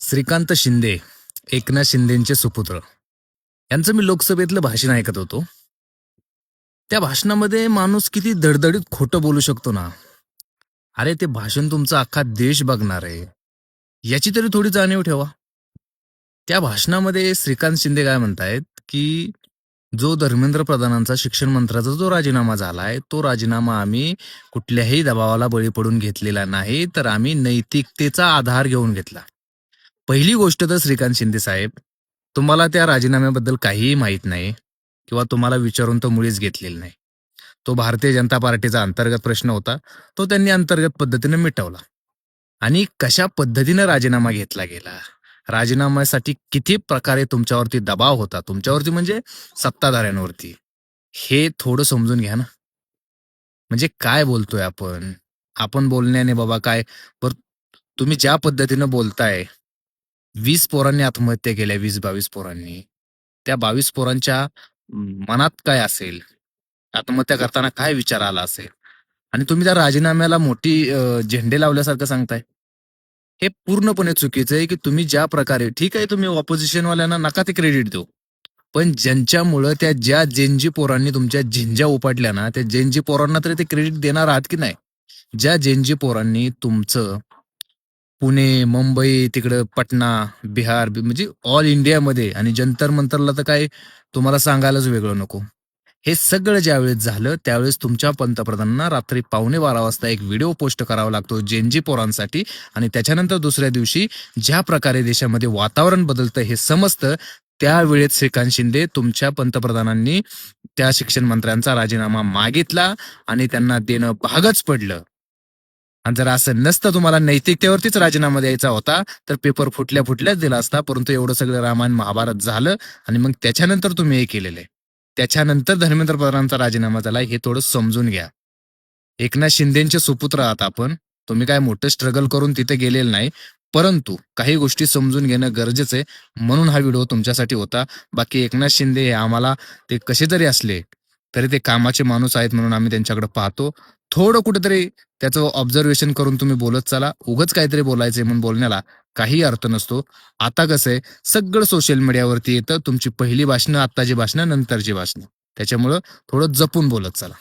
श्रीकांत शिंदे, एकनाथ शिंदेचे सुपुत्र यांचं मी लोकसभेतलं भाषण ऐकत होतो. त्या भाषणामध्ये माणूस किती धडधडीत खोटं बोलू शकतो ना. अरे ते भाषण तुमचा अख्खा देश बघणार आहे, याची तरी थोडी जाणीव ठेवा. त्या भाषणामध्ये श्रीकांत शिंदे काय म्हणतायत की जो धर्मेंद्र प्रधानांचा शिक्षण मंत्र्याचा जो राजीनामा झालाय, तो राजीनामा आम्ही कुठल्याही दबावाला बळी पडून घेतलेला नाही, तर आम्ही नैतिकतेचा आधार घेऊन घेतला. पहिली गोष्ट तर श्रीकांत शिंदे साहेब, तुम्हाला त्या राजीनाम्याबद्दल काहीही माहीत नाही किंवा तुम्हाला विचारून तो मुळीच घेतलेला नाही. तो भारतीय जनता पार्टीचा अंतर्गत प्रश्न होता, तो त्यांनी अंतर्गत पद्धतीने मिटवला. आणि कशा पद्धतीने राजीनामा घेतला गेला, राजीनाम्यासाठी किती प्रकारे तुमच्यावरती दबाव होता, तुमच्यावरती म्हणजे सत्ताधाऱ्यांवरती, हे थोडं समजून घ्या ना. म्हणजे काय बोलतोय आपण? आपण बोलण्याने बाबा काय, पर तुम्ही ज्या पद्धतीनं बोलताय, 20 पोरांनी आत्महत्या केल्या, 20-22 पोरांनी. त्या 22 पोरांच्या मनात काय असेल? आत्महत्या करताना काय विचार आला असेल? आणि तुम्ही त्या राजीनाम्याला मोठी झेंडे लावल्यासारखं सांगताय. हे पूर्णपणे चुकीचं आहे, की तुम्ही ज्या प्रकारे ठीक आहे, तुम्ही ऑपोझिशनवाल्यांना नका ते क्रेडिट देऊ. पण ज्यांच्यामुळं त्या ज्या जेनजी पोरांनी तुमच्या झिंज्या उपटल्या ना, त्या जेनजी पोरांना तरी ते क्रेडिट देणार आहात की नाही? ज्या जेनजी पोरांनी तुमचं पुणे, मुंबई, तिकडं पटना, बिहार म्हणजे ऑल इंडियामध्ये आणि जंतर मंतरला तर काय तुम्हाला सांगायलाच वेगळं नको. हे सगळं ज्यावेळेस झालं त्यावेळेस तुमच्या पंतप्रधानांना रात्री 11:15 वाजता एक व्हिडिओ पोस्ट करावा लागतो जेनजी पोरांसाठी, आणि त्याच्यानंतर दुसऱ्या दिवशी ज्या प्रकारे देशामध्ये वातावरण बदलतं हे समजतं, त्यावेळेस श्रीकांत शिंदे तुमच्या पंतप्रधानांनी त्या शिक्षण मंत्र्यांचा राजीनामा मागितला आणि त्यांना देणं भागच पडलं. आणि जर असं नसतं, तुम्हाला नैतिकतेवरतीच राजीनामा द्यायचा होता, तर पेपर फुटल्या फुटल्याच दिला असता. परंतु एवढं सगळं रामायण महाभारत झालं आणि मग त्याच्यानंतर तुम्ही हे केलेलं आहे. त्याच्यानंतर धर्मेंद्र प्रधानांचा राजीनामा झाला, हे थोडं समजून घ्या. एकनाथ शिंदेचे सुपुत्र आहात आपण. तुम्ही काय मोठं स्ट्रगल करून तिथे गेलेलं नाही. परंतु काही गोष्टी समजून घेणं गरजेचं आहे, म्हणून हा व्हिडिओ तुमच्यासाठी होता. बाकी एकनाथ शिंदे हे आम्हाला ते कसे जरी असले, तरी ते कामाचे माणूस आहेत म्हणून आम्ही त्यांच्याकडे पाहतो. थोडं कुठेतरी त्याचं ऑब्झर्वेशन करून तुम्ही बोलत चला. उगाच काहीतरी बोलायचंय म्हणून बोलण्याला काही अर्थ नसतो. आता कसं आहे, सगळं सोशल मीडियावरती येतं. तुमची पहिली भाषणं, आत्ताची भाषणं, नंतरची भाषणं. त्याच्यामुळं थोडं जपून बोलत चला.